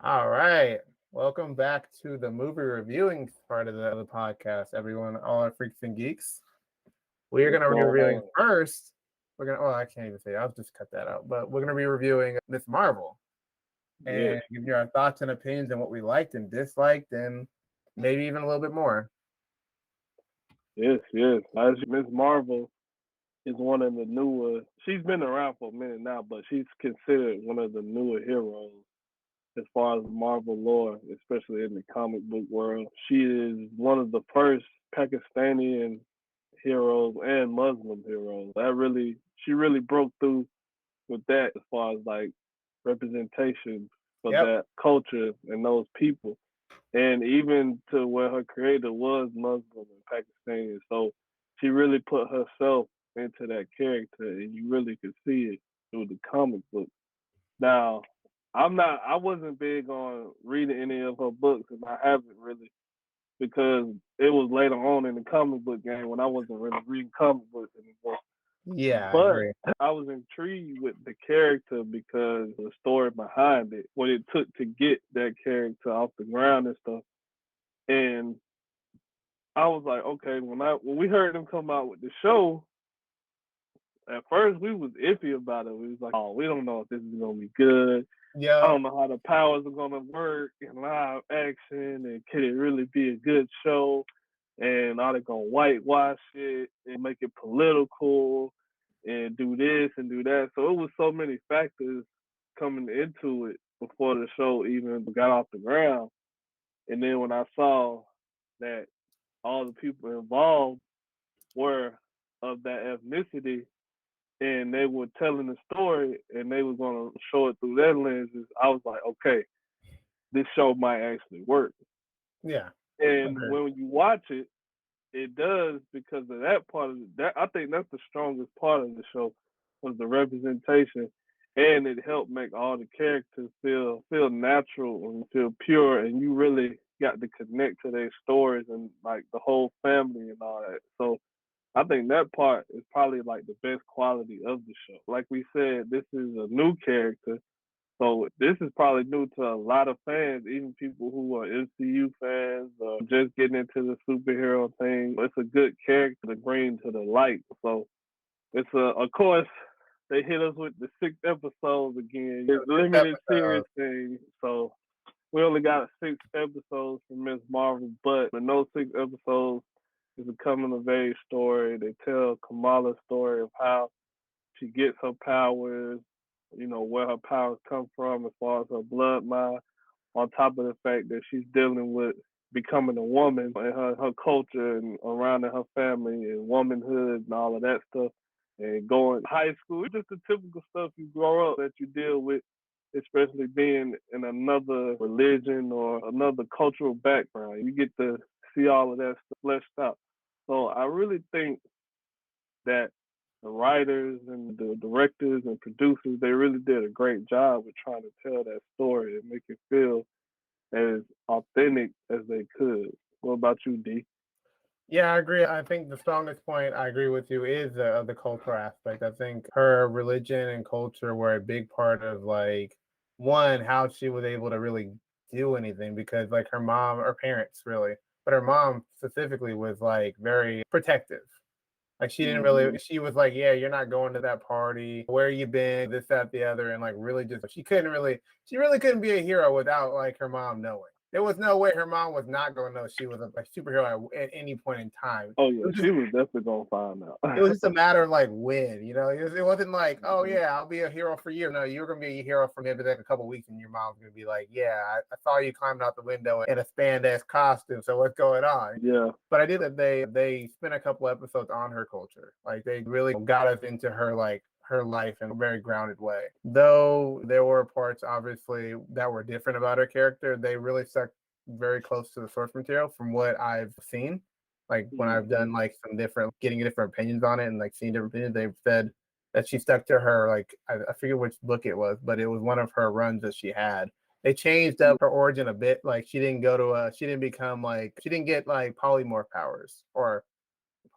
All right. Welcome back to the movie reviewing part of the podcast, everyone, all our freaks and geeks. We are What's going to be going reviewing on? first. I can't even say it. I'll just cut that out. But we're going to be reviewing Ms.Marvel Yes, and giving you our thoughts and opinions and what we liked and disliked and maybe even a little bit more. yes. As Ms. Marvel is one of the newer. She's been around for a minute now, but she's considered one of the newer heroes as far as Marvel lore, especially in the comic book world. She is one of the first Pakistani heroes and Muslim heroes. She really broke through with that as far as like representation for Yep. that culture and those people. And even to where her creator was Muslim and Pakistani. So she really put herself into that character, and you really could see it through the comic book. Now, I wasn't big on reading any of her books, and I haven't really because it was later on in the comic book game when I wasn't really reading comic books anymore. Yeah, I But agree. I was intrigued with the character because the story behind it, what it took to get that character off the ground and stuff. And I was like, okay, when we heard them come out with the show, at first we was iffy about it. We was like, oh, we don't know if this is gonna be good. I Yep. don't know how the powers are gonna work in live action, and can it really be a good show? And are they gonna whitewash it and make it political and do this and do that? So it was so many factors coming into it before the show even got off the ground. And then when I saw that all the people involved were of that ethnicity and they were telling the story and they were going to show it through their lenses, I was like, okay, this show might actually work. Yeah. And Agreed. when you watch it, it does because of that part of it. That I think that's the strongest part of the show was the representation, and it helped make all the characters feel natural and feel pure, and you really got to connect to their stories and like the whole family and all that. So I think that part is probably like the best quality of the show. Like we said, this is a new character. So this is probably new to a lot of fans, even people who are MCU fans or just getting into the superhero thing. It's a good character to bring to the light. So it's of course they hit us with the 6 episodes again. It's Six limited series episodes. thing, so we only got 6 episodes from Ms. Marvel, but in those 6 episodes is a coming of age story. They tell Kamala's story of how she gets her powers, where her powers come from as far as her bloodline, on top of the fact that she's dealing with becoming a woman and her culture and around in her family and womanhood and all of that stuff and going to high school, just the typical stuff you grow up that you deal with, especially being in another religion or another cultural background. You get to see all of that stuff fleshed out. So I really think that the writers and the directors and producers, they really did a great job with trying to tell that story and make it feel as authentic as they could. What about you, D? Yeah, I agree. I think the strongest point I agree with you is the cultural aspect. I think her religion and culture were a big part of like one how she was able to really do anything because like her mom or parents really, but her mom specifically was like very protective. Like she didn't Mm-hmm. really. She was like, "Yeah, you're not going to that party. Where you been? This, that, the other." And like, really, just she couldn't really. She really couldn't be a hero without like her mom knowing. There was no way her mom was not going to know she was a superhero at any point in time. Oh yeah, she was definitely gonna find It was out. just a matter of like when, it wasn't like, oh Mm-hmm. yeah, I'll be a hero for you. No, you're gonna be a hero for maybe like a couple weeks, and your mom's gonna be like, yeah, I saw you climbing out the window in a spandex costume. So what's going on? Yeah, But I did that they spent a couple episodes on her culture. Like they really got us into her life in a very grounded way. Though there were parts obviously that were different about her character, they really stuck very close to the source material from what I've seen. Like when I've mm-hmm. done like some different getting different opinions on it and like seeing different opinions, they've said that she stuck to her like I forget which book it was, but it was one of her runs that she had. They changed up her origin a bit. Like she didn't become like she didn't get like polymorph powers or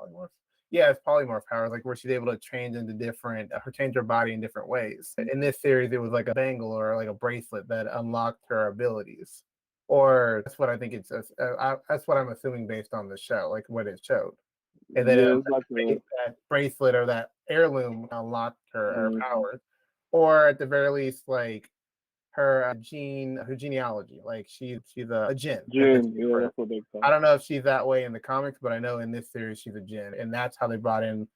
polymorph. yeah, it's polymorph powers, like where she's able to change into different, change her body in different ways. In this series, it was like a bangle or like a bracelet that unlocked her abilities, or that's what I think it's. That's what I'm assuming based on the show, like what it showed. And then Yeah, it's like a that bracelet or that heirloom unlocked her mhm. powers, or at the very least, like her genealogy. Like she's a djinn. That's a Jin. Jinn Yeah, person. that's what they I call don't know if she's that way in the comics, but I know in this series she's a djinn, and that's how they brought in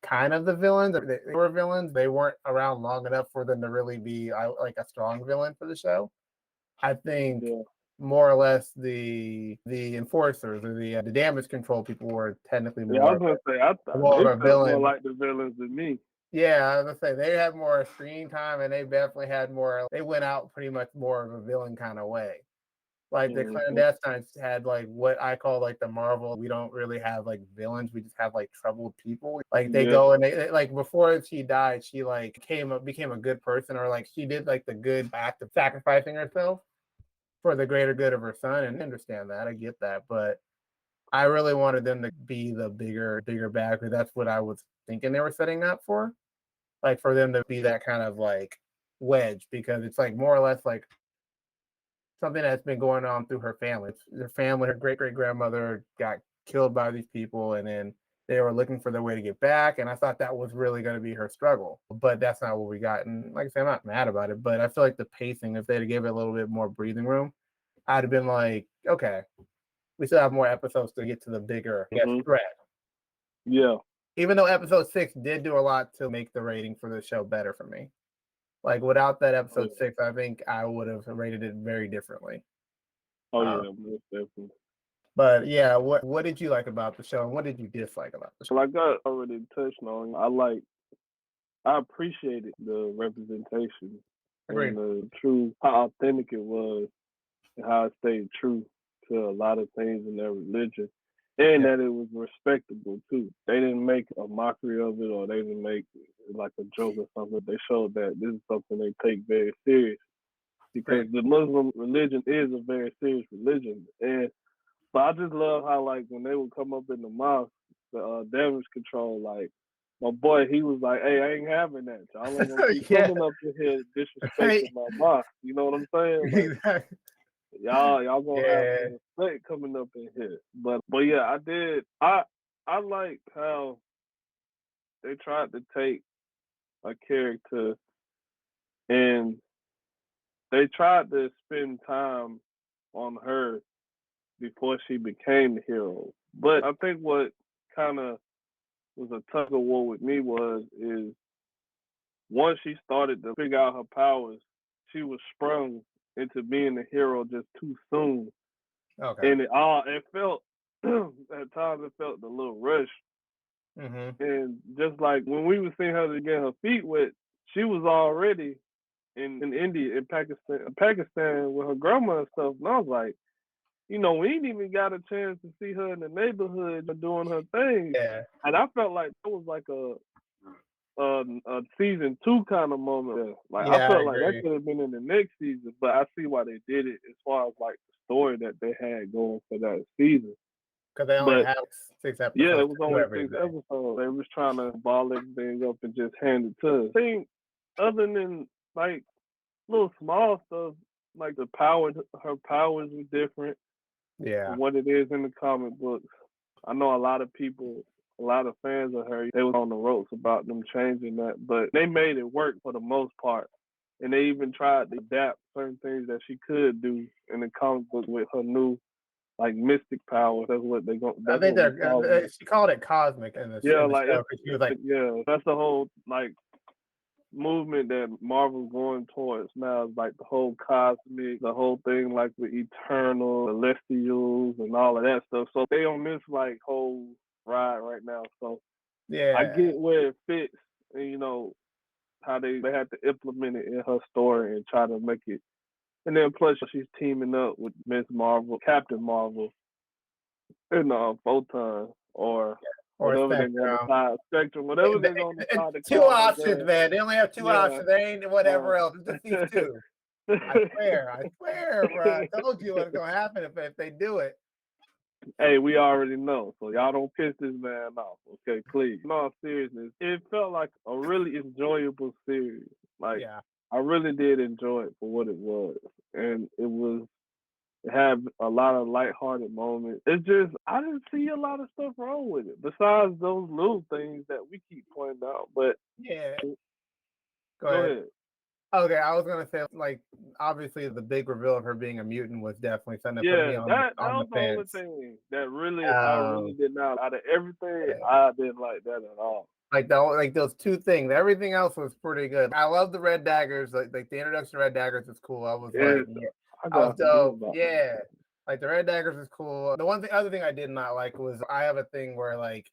kind of the villains. They were villains. They weren't around long enough for them to really be like a strong villain for the show. I it. think Yeah. more or less the enforcers or the damage control people were technically Yeah, I more was gonna say I thought more they of a felt more villain. like the villains than me. Yeah, I was gonna say they had more screen time and they definitely had more. They went out pretty much more of a villain kind of way. Like the Mm-hmm. clandestines had like what I call like the Marvel. We don't really have like villains. We just have like troubled people. Like they Yeah. go and like before she died, she like became a good person, or like she did like the good act of sacrificing herself for the greater good of her son. And I understand that. I get that, but I really wanted them to be the bigger bad because that's what I was thinking they were setting up for. Like for them to be that kind of like wedge because it's like more or less like something that's been going on through her family. Her family, her great grandmother got killed by these people, and then they were looking for their way to get back. And I thought that was really going to be her struggle, but that's not what we got. And like I said, I'm not mad about it, but I feel like the pacing, if they'd give it a little bit more breathing room, I'd have been like, okay, we still have more episodes to get to the bigger Mm-hmm. threat. Yeah. Even though episode 6 did do a lot to make the rating for the show better for me. Like without that Oh episode yeah. 6, I think I would have rated it very differently. Oh Uh, yeah. Most definitely. but yeah, what did you like about the show and what did you dislike about the show? Like I already touched on, I appreciated the representation and Agreed. the true how authentic it was and how it stayed true to a lot of things in their religion. And Yeah, that it was respectable too. They didn't make a mockery of it or they didn't make like a joke or something. They showed that this is something they take very serious because agreed. the Muslim religion is a very serious religion. And but I just love how like when they would come up in the mosque, the damage control, like my boy, he was like, "Hey, I ain't having that. Y'all ain't gonna keep Yeah, coming up in here right. disrespecting my mosque." You know what I'm saying? Like Exactly. y'all gonna have Yeah, some respect coming up in here. But yeah, I did. I like how they tried to take a character and they tried to spend time on her before she became the hero. But I think what kind of was a tug of war with me is once she started to figure out her powers, she was sprung into being the hero just too soon, okay. and it felt at times it felt a little rushed. Mm-hmm. And just like when we were seeing her to get her feet wet, she was already in India, in Pakistan with her grandma and stuff. And I was like, we ain't even got a chance to see her in the neighborhood doing her thing. Yeah, And I felt like it was like a season 2 kind of moment. There. Like I yeah, I felt like that agree. could have been in the next season, but I see why they did it as far as like the story that they had going for that season. Because they only But have 6 yeah, episodes it was to do only 6 everything. episodes. They was trying to ball everything up and just hand it to us. I think other than like little small stuff, like her powers were different Yeah, from what it is in the comic books. I know a lot of people, a lot of fans of her, they was on the ropes about them changing that, but they made it work for the most part. And they even tried to adapt certain things that she could do in the comic book with her new like mystic powers. That's what I that's think what we call them. she called it cosmic Yeah, in the like show because she was like, yeah, that's the whole like movement that Marvel's going towards now is like the whole cosmic, the whole thing like with eternal, celestials, and all of that stuff. So they on this like whole ride right now. So I yeah, get where it fits, and how they had to implement it in her story and try to make it. And then plus she's teaming up with Ms.Marvel, Captain Marvel, and Photon or or whatever they're going to Spectrum. call Spectrum, whatever they're going to decide to Two call options, man. They only have two yeah. options. They ain't whatever else. It's just these Uh, two. I swear, bro. I told you what's gonna happen if they do it. Hey, we already know, so y'all don't piss this man off, okay? Please. No, all seriousness, it felt like a really enjoyable series. Like Yeah. I really did enjoy it for what it was, and it had a lot of lighthearted moments. It's just I didn't see a lot of stuff wrong with it, besides those little things that we keep pointing out. But Yeah. Go go ahead. ahead. Okay, I was gonna say, like, obviously the big reveal of her being a mutant was definitely something that put me Yeah, on that on the was the only fence. thing that really I really Um, did not. Out of everything, yeah. I didn't like that at all. Like those two things. Everything else was pretty good. I love the red daggers. Like the introduction of red daggers is cool. I was Yeah, like, yeah, I I was got forget dope. about them. Yeah, like the red daggers is cool. The other thing I did not like was I have a thing where like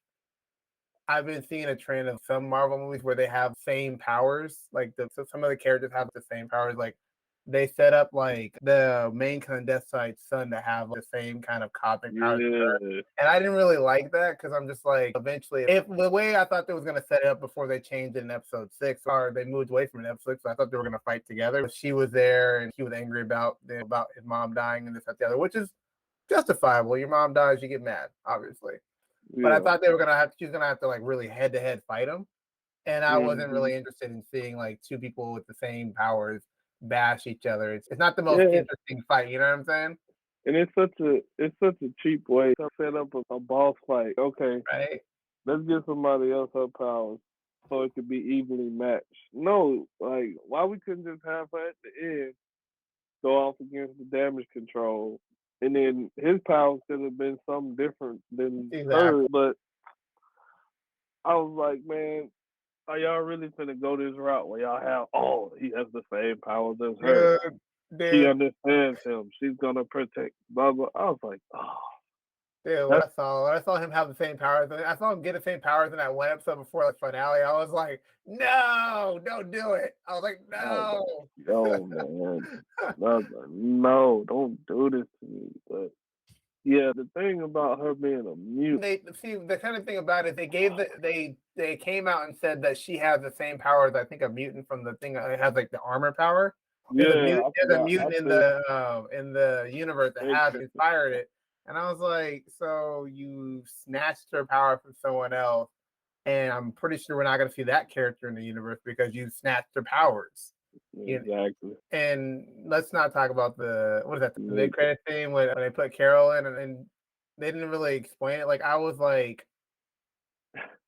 I've been seeing a trend of some Marvel movies where they have same powers. Like so some of the characters have the same powers. Like they set up like the main clandestine's son to have the same kind of cosmic powers as her. Yeah, And I didn't really like that because I'm just like, eventually, if the way I thought they was gonna set it up before they changed it in episode 6, or they moved away from it in episode 6, I thought they were gonna fight together. She was there and he was angry about his mom dying and this that the other, which is justifiable. Your mom dies, you get mad, obviously. But I yeah. thought she's gonna have to like really head to head fight him, and I wasn't Hmm. really interested in seeing like two people with the same powers bash each other. It's not the most Yeah, interesting fight. You know what I'm saying? and it's such a cheap way to set up a boss fight. Okay, Right? let's give somebody else her powers so it could be evenly matched. No, like why we couldn't just have her at the end go off against the damage control, and then his powers could have been something different than Exactly. hers. But I was like, man, are y'all really finna go this route where y'all have, oh, he has the same powers as her. Dude, She dude, understands him. She's gonna protect blah blah. I was like, oh, dude. that's When I saw him have the same powers, I saw him get the same powers in that one episode before the finale. I was like, no, don't do it. I was like, I was like, no. yo man, I was like, no, don't do this to me. But yeah, the thing about her being a mute, They see the kind of thing about it. They came out and said that she has the same powers. I think a mutant from the thing that has like the armor power. yeah, I There's a forgot. I mutant said in the universe that it, has inspired it. And I was like, so you snatched her power from someone else, and I'm pretty sure we're not going to see that character in the universe because you snatched her powers. You exactly. and let's not talk about what is that, the Mid, mid credit scene when they put Carol in and they didn't really explain it. Like I was like,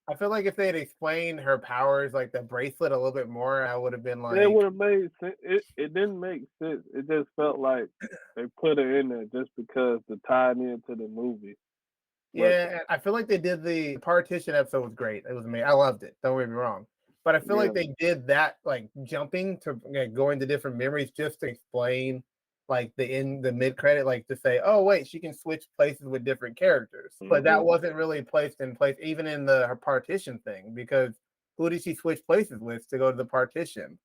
I feel like if they had explained her powers, like the bracelet, a little bit more, I would have been it would like, have made sense. It didn't make sense. It just felt like they put her in there just because to tie it into the movie. But yeah. I feel like they did the partition episode was great. It was amazing. I loved it. Don't get me wrong. But I feel yeah, like they did that, like jumping to like, going to different memories just to explain like the mid credit, like to say, oh wait, she can switch places with different characters. But that hmm, wasn't really placed in place, even in her partition thing, because who did she switch places with to go to the partition?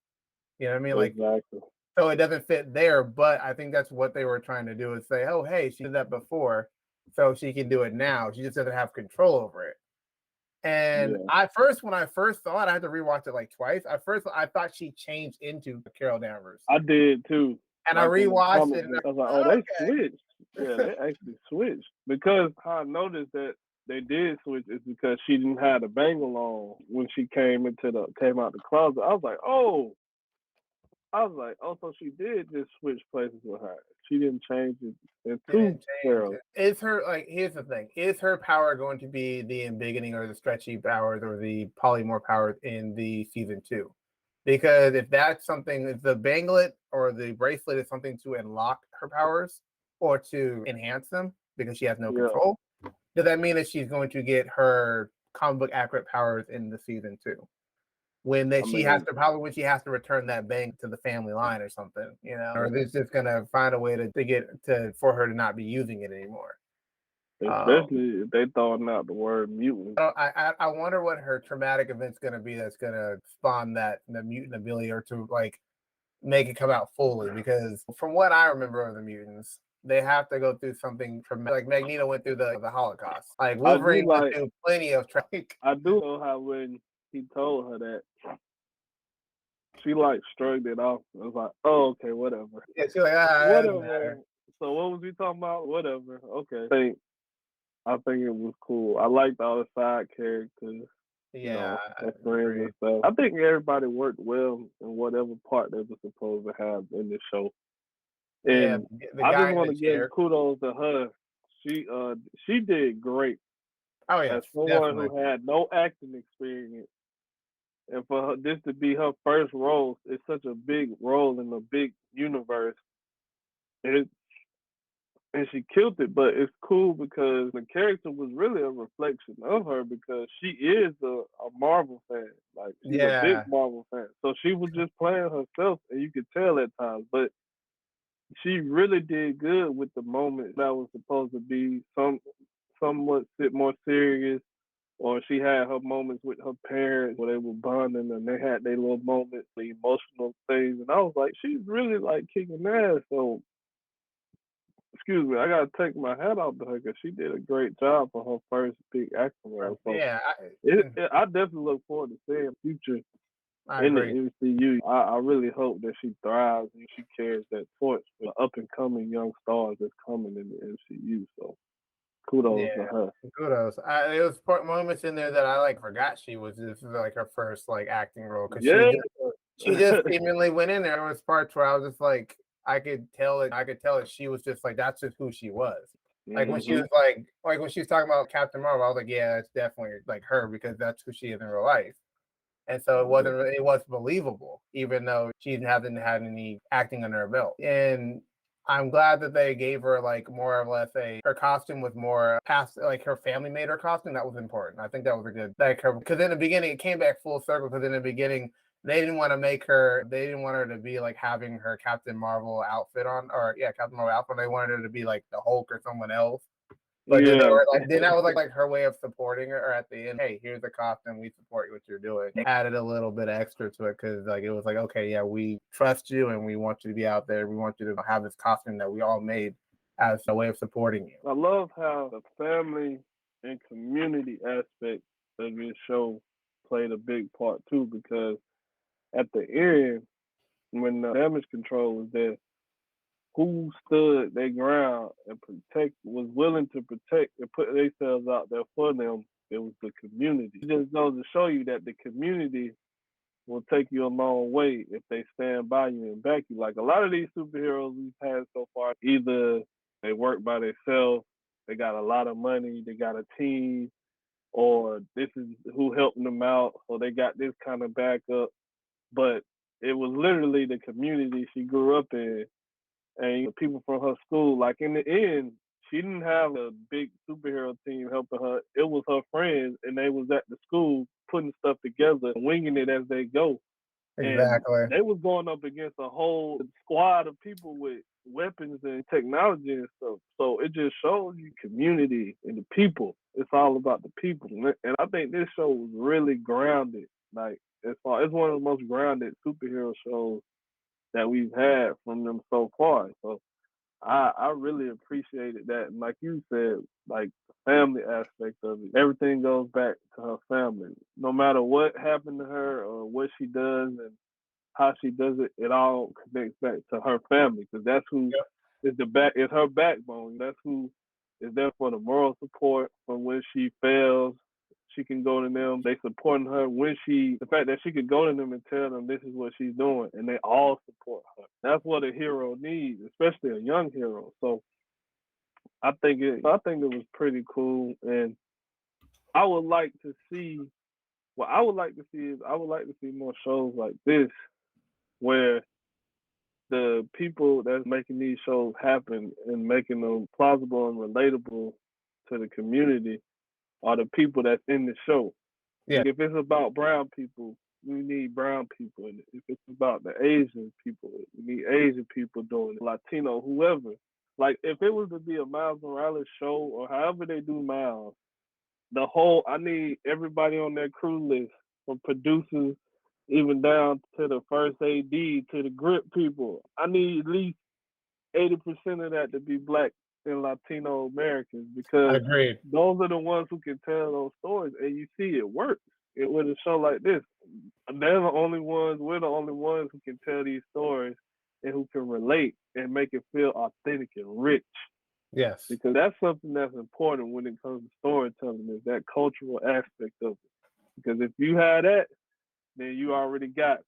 You know what I mean? Like, exactly. so it doesn't fit there. But I think that's what they were trying to do is say, oh hey, she did that before, so she can do it now. She just doesn't have control over it. And Yeah, when I first saw it, I had to rewatch it like twice. At first, I thought she changed into Carol Danvers, I did too. and I Like in the rewatched comic it, and book, I was like, oh, they okay. switched. Yeah, they actually switched because how I noticed that they did switch is because she didn't have the bangle on when she came out the closet. I was like, oh, so she did just switch places with her. She didn't change it into Didn't change Carol. it. Is her like? Here's the thing: is her power going to be the embiggening or the stretchy powers or the polymorph powers in the season 2? Because if that's something, if the banglet or the bracelet is something to unlock her powers or to enhance them because she has no Yeah, control, does that mean that she's going to get her comic book accurate powers in the season 2? I She has mean, to probably when she has to return that bank to the family line or something, or they're just gonna find a way to get to for her to not be using it anymore. Um, especially if they throwing out the word mutant. I wonder what her traumatic event's gonna be that's gonna spawn the mutant ability or to like make it come out fully because from what I remember of the mutants, they have to go through something from like Magneto went through the Holocaust. Like I do Wolverine went like, through plenty of tragic. I do know how when he told her that, she like shrugged it off. I was like, oh, okay, whatever. Yeah, she's like, ah, it doesn't Whatever. matter. So what was he talking about? Whatever. Okay. I think it was cool. I liked all the side characters, Yeah, I her friends agree. and stuff. I think everybody worked well in whatever part they were supposed to have in the show. Yeah, And the I just guy in want the to give chair. kudos to her. She did great Oh as yes, someone definitely. who had no acting experience, and for her, this to be her first role, it's such a big role in a big universe. It, and she killed it, but it's cool because the character was really a reflection of her because she is a Marvel fan. Like she's a big Yeah, Marvel fan. So she was just playing herself and you could tell at times. But she really did good with the moment that was supposed to be somewhat more serious, or she had her moments with her parents where they were bonding and they had their little moments, the emotional things. And I was like, she's really like kicking ass. So excuse me, I gotta take my hat off to her because she did a great job for her first big acting role. So yeah, I definitely look forward to seeing future I in the agree. MCU. I really hope that she thrives and she carries that torch for the up and coming young stars that's coming in the MCU. So Yeah, kudos to her. kudos. It was moments in there that I like forgot she was this is like her first like acting role because Yeah. she just seemingly went in there. There was parts where I was just like I could tell that she was just like that's just who she was. Like when she hmm was like when she was talking about Captain Marvel, I was like, yeah, it's definitely like her because that's who she is in real life. And so it was believable, even though she hasn't had any acting under her belt. And I'm glad that they gave her like more or less her costume was more past like her family made her costume. That was important. I think that was a good like her because in the beginning it came back full circle because in the beginning they didn't want her to be like having her Captain Marvel outfit on or yeah, Captain Marvel outfit. They wanted her to be like the Hulk or someone else. But then they Yeah. were like, then that was like her way of supporting her. Or at the end, hey, here's the costume. We support what you're doing. Added a little bit extra to it because like it was like, okay, yeah, we trust you and we want you to be out there. We want you to have this costume that we all made as a way of supporting you. I love how the family and community aspect of this show played a big part too because at the end when the damage control was there, who stood their ground and was willing to protect and put themselves out there for them, it was the community. It just goes to show you that the community will take you a long way if they stand by you and back you. Like a lot of these superheroes we've had so far, either they work by themselves, they got a lot of money, they got a team, or this is who helping them out, or they got this kind of backup. But it was literally the community she grew up in and the people from her school. Like in the end, she didn't have a big superhero team helping her. It was her friends, and they was at the school putting stuff together, winging it as they go. And Exactly. they was going up against a whole squad of people with weapons and technology and stuff. So it just shows you community and the people. It's all about the people. And I think this show was really grounded. Like as far it's one of the most grounded superhero shows that we've had from them so far. So I really appreciated that. And like you said, like the family aspect of it, everything goes back to her family. No matter what happened to her or what she does and how she does it, it all connects back to her family because that's who Yep. is her backbone. That's who is there for the moral support for when she fails. She can go to them. They supporting her when the fact that she could go to them and tell them this is what she's doing, and they all support her. That's what a hero needs, especially a young hero. So I think it was pretty cool, and I would like to see. What I would like to see is I would like to see more shows like this where the people that's making these shows happen and making them plausible and relatable to the community are the people that's in the show. Yeah. Like if it's about brown people, we need brown people in it. If it's about the Asian people, we need Asian people doing it. Latino, whoever. Like if it was to be a Miles Morales show or however they do Miles, I need everybody on that crew list from producers even down to the first AD to the grip people. I need at least 80% of that to be black and Latino Americans because Agreed. those are the ones who can tell those stories and you see it works. It with a show like this. We're the only ones who can tell these stories and who can relate and make it feel authentic and rich. Yes. because that's something that's important when it comes to storytelling is that cultural aspect of it. Because if you have that, then you already got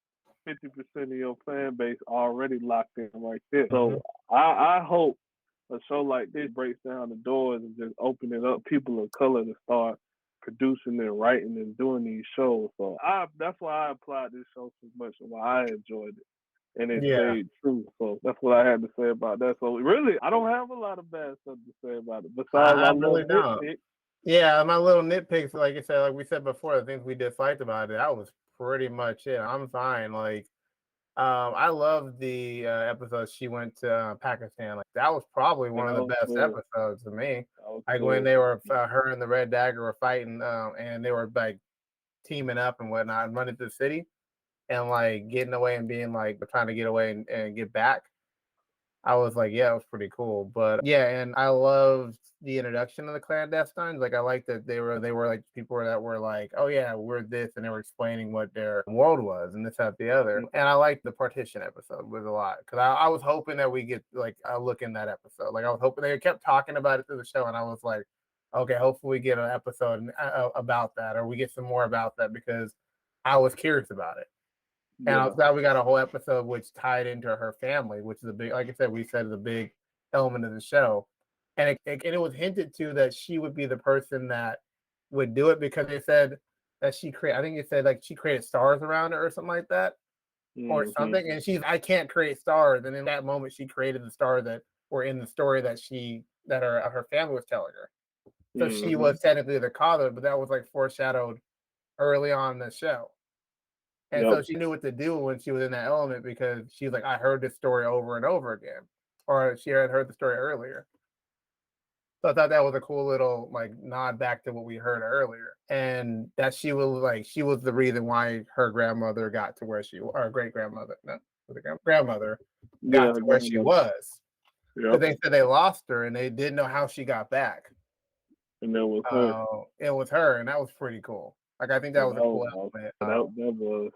50% of your fan base already locked in right there. Mm-hmm. So I hope a show like this breaks down the doors and just open it up people of color to start producing and writing and doing these shows. So that's why I applied this show so much and why I enjoyed it. And it Yeah. stayed true. So that's what I had to say about that. So really, I don't have a lot of bad stuff to say about it. Besides, I I really love don't. nitpick. Yeah, my little nitpicks, like I said, like we said before, the things we disliked about it, that was pretty much it. I'm fine. Like, I love the episode she went to Pakistan. Like, that was probably Yeah, one of that the was best cool. episodes to me. That was Like when cool. they were, her and the Red Dagger were fighting, and they were like teaming up and whatnot, and running through the city and like getting away and being like trying to get away and get back. I was like, yeah, it was pretty cool. But yeah, and I loved the introduction of the clandestines. Like I liked that they were like people that were like, oh yeah, we're this, and they were explaining what their world was and this, that, the other. And I liked the partition episode with a lot because I was hoping that we get like a look in that episode. Like I was hoping they kept talking about it through the show, and I was like, okay, hopefully we get an episode about that, or we get some more about that because I was curious about it. And I Yeah. was glad we got a whole episode which tied into her family, which is a big, like I said, we said is a big element of the show. And it was hinted to that she would be the person that would do it because they said that I think it said like she created stars around her or something like that or Mm-hmm. something. And I can't create stars. And in that moment, she created the stars that were in the story that her family was telling her. So she Mm-hmm. was technically the cause, but that was like foreshadowed early on in the show. And Yep. so she knew what to do when she was in that element because she's like, I heard this story over and over again, or she had heard the story earlier. So I thought that was a cool little like nod back to what we heard earlier, and that she was the reason why her grandmother got to where or great grandmother, no, grandmother Yeah, got to where she grandmother. was because Yep. they said they lost her and they didn't know how she got back. And that was her. It was her, and that was pretty cool. Like I think that Yeah, was that a was cool awesome. element. That was.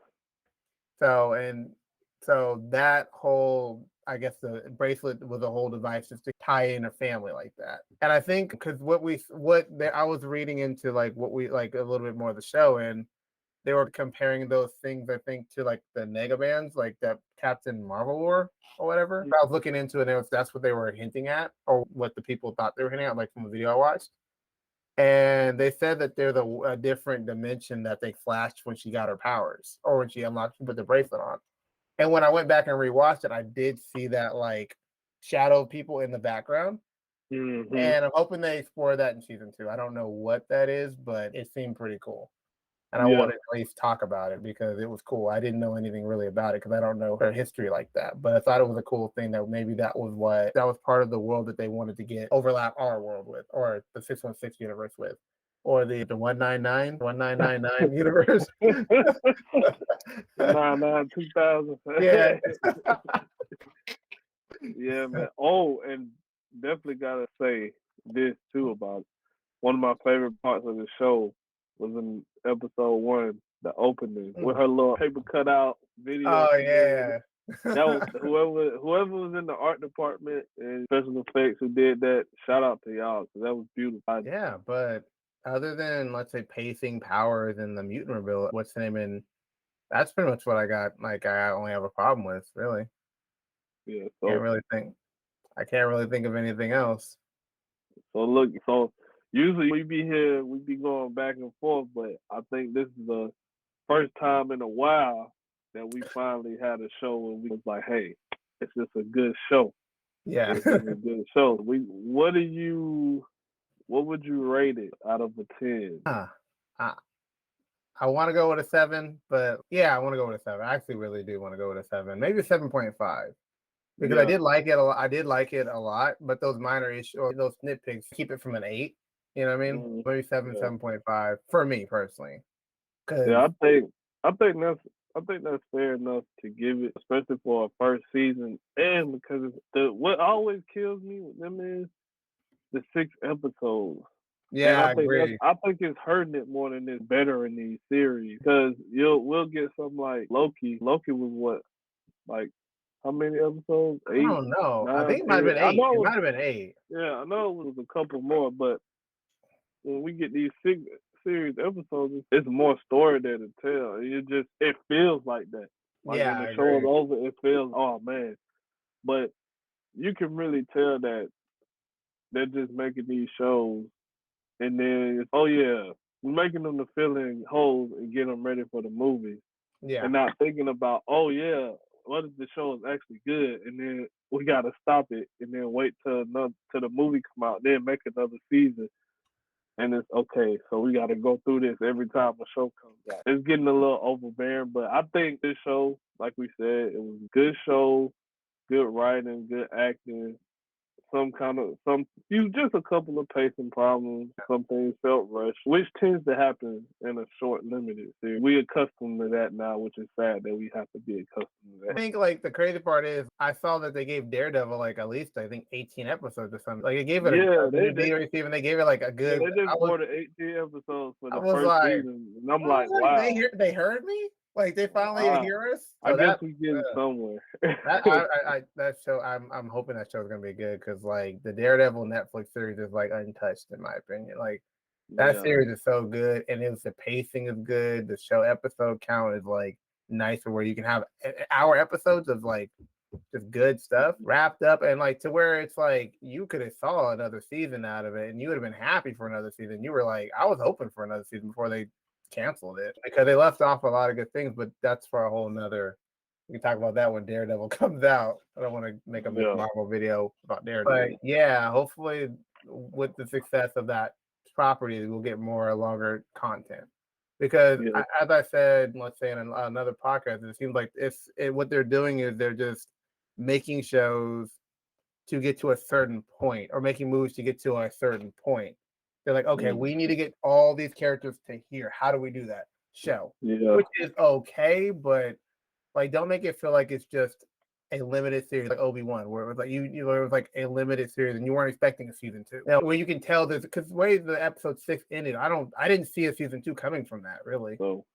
So that whole, I guess the bracelet was a whole device just to tie in a family like that. And I think because I was reading into like what we like a little bit more of the show, and they were comparing those things I think to like the Negabands, like that Captain Marvel wore or whatever. But I was looking into it, and that's what they were hinting at, or what the people thought they were hinting at, like from the video I watched. And they said that there's a different dimension that they flashed when she got her powers, or when she unlocked, she put the bracelet on. And when I went back and rewatched it, I did see that like shadow people in the background. Mm-hmm. And I'm hoping they explore that in season 2. I don't know what that is, but it seemed pretty cool. And I Yeah. wanted to at least talk about it because it was cool. I didn't know anything really about it because I don't know her history like that. But I thought it was a cool thing that maybe that was part of the world that they wanted to get overlap our world with, or the 616 universe with, or the 1999 universe. 2000. Yeah. Yeah, man. Oh, and definitely gotta say this too about it. One of my favorite parts of the show was in episode 1, the opening, with her little paper cutout video Oh she did. yeah. That was whoever was in the art department and special effects who did that. Shout out to y'all because that was beautiful. Yeah, but other than let's say pacing powers and the mutant reveal, what's the name? And that's pretty much what I got. Like I only have a problem with really. Yeah. Can't So really think. I can't really think of anything else. look. So usually we be going back and forth, but I think this is the first time in a while that we finally had a show where we was like, hey, it's just a good show. Yeah. This is a good show. What would you rate it out of a 10? I, I want to go with a 7, but yeah, I want to go with a 7. I actually really do want to go with a 7, maybe a 7.5. Because Yeah. I did like it a lot. I did like it a lot, but those minor issues or those nitpicks keep it from an 8. You know what I mean? Maybe 7, Yeah. 7.5 for me personally. Yeah, I think that's fair enough to give it, especially for a first season, and because what always kills me with them is the 6 episodes. And Yeah, I agree. I think it's hurting it more than it's better in these series because we'll get something like Loki. Loki was what, like how many episodes? I 8, don't know. I 9, think it might have 10. been I 8. know It it was, might have been 8. yeah, I know it was a couple more, but when we get these 6 series episodes, it's more story there to tell. It feels like that. Like Yeah, when the I show is agree. over, it feels, oh man. But you can really tell that they're just making these shows, and then it's, oh yeah, we're making them to fill in holes and get them ready for the movies, Yeah. and not thinking about, oh yeah, what if the show is actually good, and then we gotta stop it, and then wait till the movie come out, then make another season. And it's okay, so we got to go through this every time a show comes out. It's getting a little overbearing, but I think this show, like we said, it was a good show, good writing, good acting, just a couple of pacing problems. Some things felt rushed, which tends to happen in a short limited series. We accustomed to that now, which is sad that we have to be accustomed to I that. think like the crazy part is I saw that they gave Daredevil like at least I think 18 episodes or something. Like they gave it Yeah, a new series, even they gave it like a yeah, good. they just brought 18 episodes for I the was first like, season, and I'm I was like, like, wow. they heard me. Like they finally hear us. I So guess we get it uh, somewhere. that show I'm hoping that show's gonna be good because like the Daredevil Netflix series is like untouched in my opinion. Like that Yeah. series is so good, and the pacing is good. The show episode count is like nice, where you can have hour episodes of like just good stuff wrapped up, and like to where it's like you could have saw another season out of it, and you would have been happy for another season. You were like, I was hoping for another season before they canceled it because they left off a lot of good things, but that's for a whole nother. We can talk about that when Daredevil comes out. I don't want to make a Ms.Marvel video about Daredevil, but yeah, hopefully with the success of that property, we'll get more longer content. Because as I said, let's say in another podcast, it seems like what they're doing is they're just making shows to get to a certain point or making movies to get to a certain point. They're like, okay, we need to get all these characters to here. How do we do that? Show. Which is okay, but like don't make it feel like it's just a limited series like Obi-Wan, where it was like where it was like a limited series and you weren't expecting a season 2. Now where you can tell this because the way the episode 6 ended, I didn't see a season 2 coming from that really. So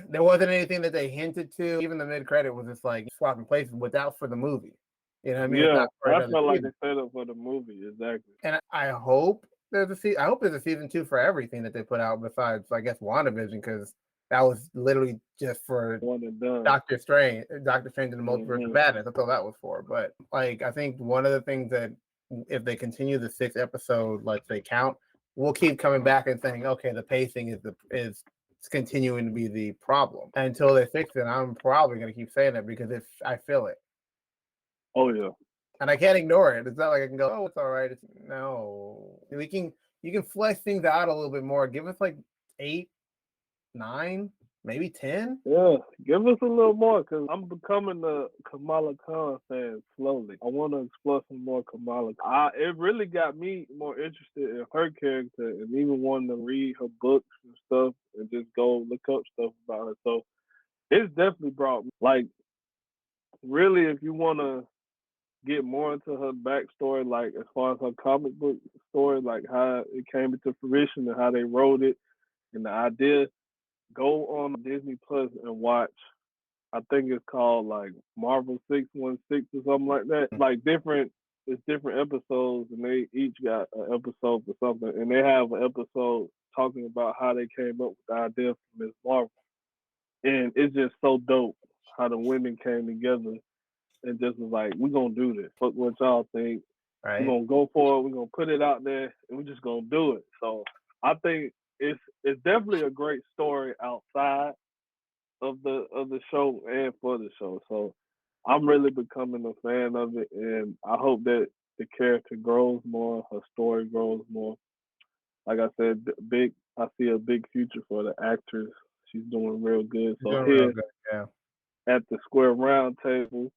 there wasn't anything that they hinted to. Even the mid credit was just like swapping places without for the movie. You know what I mean? Yeah, I felt like they set up for the movie, exactly. And I hope there's a season 2 for everything that they put out besides I guess WandaVision, because that was literally just for one and done. Doctor Strange and the Multiverse of Madness. That's all that was for. But like I think one of the things that if they continue the 6 episode, like they count, we'll keep coming back and saying, okay, the pacing is continuing to be the problem until they fix it. I'm probably going to keep saying it because if I feel it. Oh yeah. And I can't ignore it. It's not like I can go, oh, it's all right. No, you can flesh things out a little bit more. Give us like 8, 9, maybe 10. Yeah, give us a little more because I'm becoming a Kamala Khan fan slowly. I want to explore some more Kamala. It really got me more interested in her character and even wanting to read her books and stuff and just go look up stuff about her. So it's definitely brought me, like, really, if you want to get more into her backstory, like as far as her comic book story, like how it came into fruition and how they wrote it and the idea, go on Disney Plus and watch. I think it's called like Marvel 616 or something like that. Like it's different episodes and they each got an episode for something. And they have an episode talking about how they came up with the idea for Ms.Marvel. And it's just so dope how the women came together and just was like, we're gonna do this. Fuck what y'all think. Right. We're gonna go for it, we're gonna put it out there and we're just gonna do it. So I think it's definitely a great story outside of the show and for the show. So I'm really becoming a fan of it and I hope that the character grows more, her story grows more. Like I said, I see a big future for the actress. She's doing real good. So here yeah. at the Square Round Table,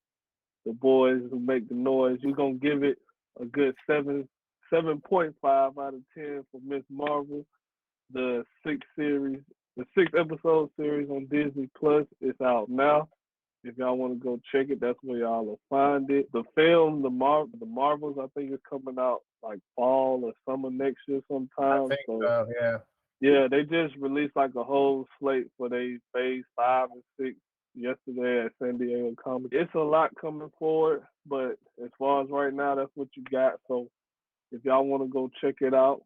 the boys who make the noise, we're gonna give it a good 7.5 out of 10 for Ms.Marvel. The 6 episode series on Disney Plus is out now. If y'all want to go check it, that's where y'all will find it. The film, the Marvels, I think is coming out like fall or summer next year sometime. I think so, yeah. Yeah, they just released like a whole slate for they phase 5 and 6 yesterday at San Diego Comic. It's a lot coming forward, but as far as right now, that's what you got. So if y'all want to go check it out,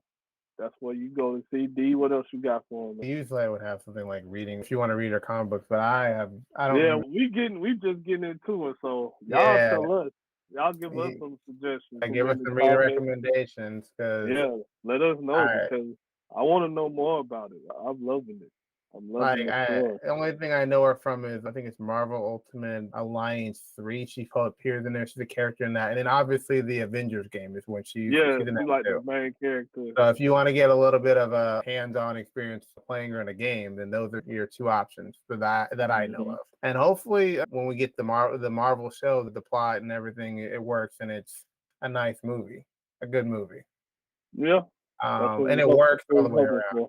that's where you go to see. D, what else you got for them? Usually I would have something like reading if you want to read your comic books, but I don't Yeah, remember. we just getting into it. So y'all Yeah, tell us. Y'all give us some suggestions. Put give them us in the some reading comments. recommendations because Yeah, let us know I because I want to know more about it. I'm loving it. I'm loving the story. the only thing I know her from is I think it's Marvel Ultimate Alliance 3. She appears in there. She's a character in that, and then obviously the Avengers game is when she's Yeah, in she that like too. the main character. So if you want to get a little bit of a hands-on experience playing her in a game, then those are your two options for that I know of. And hopefully, when we get the Marvel show, the plot and everything, it works and it's a nice movie, a good movie. Yeah, and it works all the way around,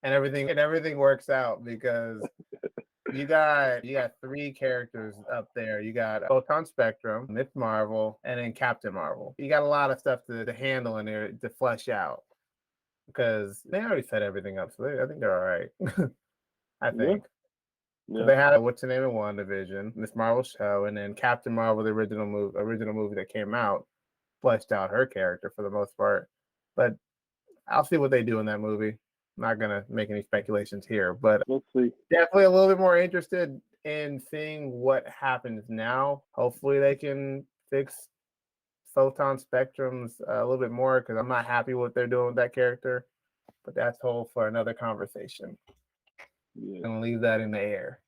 and everything works out because you got three characters up there. You got Photon Spectrum, Ms.Marvel, and then Captain Marvel. You got a lot of stuff to handle in there to flesh out because they already set everything up, so I think they're all right. I think. Yeah. They had what's the name of WandaVision, Ms. Marvel show, and then Captain Marvel, the original movie that came out, fleshed out her character for the most part. But I'll see what they do in that movie. I'm not gonna make any speculations here, but let's see. Definitely a little bit more interested in seeing what happens now. Hopefully they can fix Photon Spectrums a little bit more because I'm not happy with what they're doing with that character. But that's whole for another conversation. Yeah. I'm gonna leave that in the air.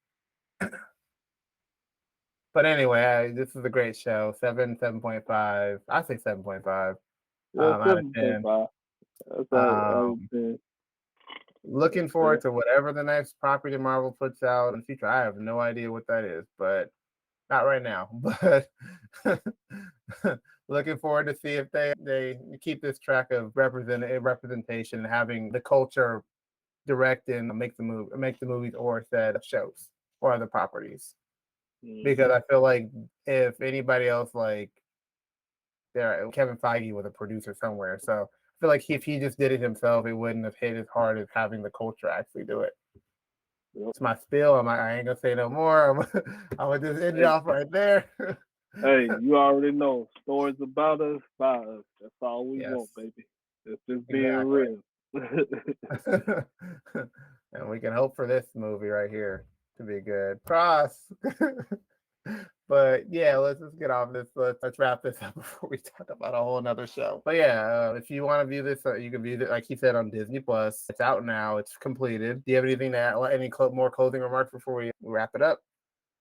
But anyway, this is a great show. 7.5. I say 7.5. Yeah, Out of 10. 7.5. That's out of 10. Looking forward to whatever the next property Marvel puts out in the future. I have no idea what that is, but not right now. But looking forward to see if they keep this track of representation and having the culture direct and make the movies or said shows or other properties. Because I feel like if anybody else Kevin Feige was a producer somewhere, so I feel like if he just did it himself, it wouldn't have hit as hard as having the culture actually do it. Yep. It's my spiel. I ain't gonna say no more. I'm gonna just end it off right there. Hey, you already know. Stories about us, by us. That's all we want, baby. It's just being real. And we can hope for this movie right here to be good. Cross. But yeah, let's get off this. Let's wrap this up before we talk about a whole another show. But yeah, if you want to view this, you can view it like he said on Disney Plus. It's out now. It's completed. Do you have anything to add? More closing remarks before we wrap it up?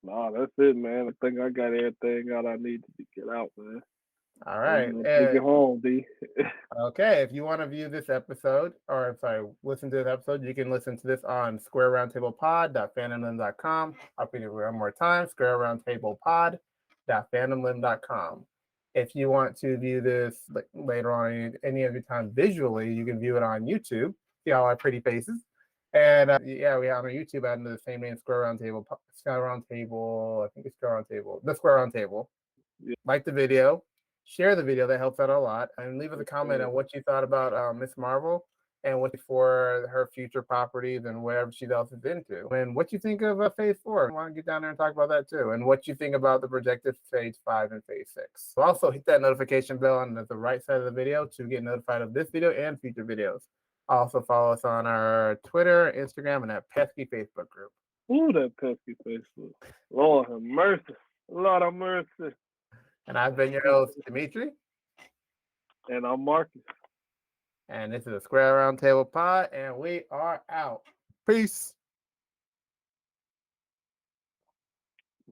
No, that's it, man. I think I got everything out I need to get out, man. All right. Take it home, D. Okay. If you want to view this episode, or listen to this episode, you can listen to this on squareroundtablepod.fandomland.com. I'll repeat it one more time, squareroundtablepod.fandomland.com. If you want to view this later on any other time visually, you can view it on YouTube. See all our pretty faces. And we have on our YouTube under the same name, Square Round Table. I think it's Square Round Table. The Square Round Table. Yeah. Like the video, share the video. That helps out a lot. And leave us a comment on what you thought about Ms.Marvel and what for her future properties and whatever she else is into. And what you think of Phase 4. I want to get down there and talk about that too. And what you think about the projected Phase 5 and Phase 6. So also hit that notification bell on the right side of the video to get notified of this video and future videos. Also follow us on our Twitter, Instagram, and that pesky Facebook group. Ooh, that pesky Facebook. Lord have mercy. Lord have mercy. And I've been your host, Dmitri. And I'm Marcus. And this is a Square Round Table Pod, and we are out. Peace.